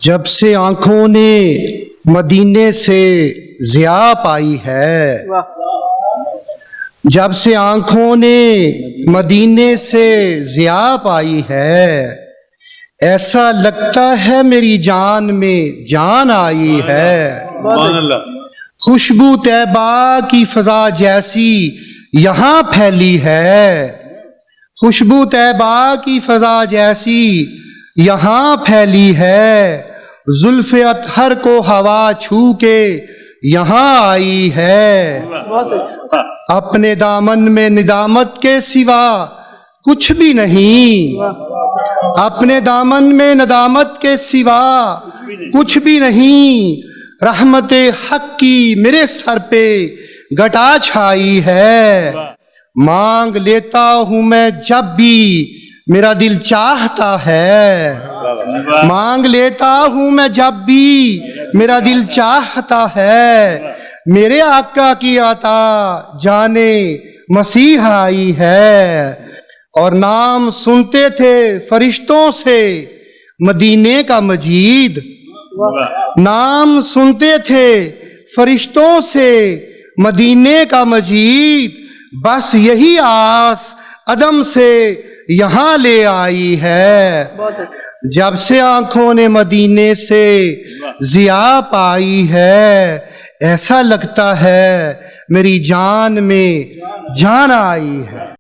جب سے آنکھوں نے مدینے سے ضیا پائی ہے، جب سے آنکھوں نے مدینے سے ضیا پائی ہے، ایسا لگتا ہے میری جان میں جان آئی ہے۔ خوشبو طیبہ کی فضا جیسی یہاں پھیلی ہے، خوشبو طیبہ کی فضا جیسی یہاں پھیلی ہے، زلف اطہر کو ہوا چھو کے یہاں آئی ہے۔ اپنے دامن میں ندامت کے سوا کچھ بھی نہیں، اپنے دامن میں ندامت کے سوا کچھ بھی نہیں، رحمت حق کی میرے سر پہ گھٹا چھائی ہے۔ مانگ لیتا ہوں میں جب بھی میرا دل چاہتا ہے، مانگ لیتا ہوں میں جب بھی میرا دل چاہتا ہے، میرے آقا کی عطا جانے مسیح آئی ہے۔ اور نام سنتے تھے فرشتوں سے مدینے کا مجید، نام سنتے تھے فرشتوں سے مدینے کا مجید، بس یہی آس عدم سے یہاں لے آئی ہے۔ جب سے آنکھوں نے مدینے سے ضیا پائی ہے، ایسا لگتا ہے میری جان میں جان آئی ہے۔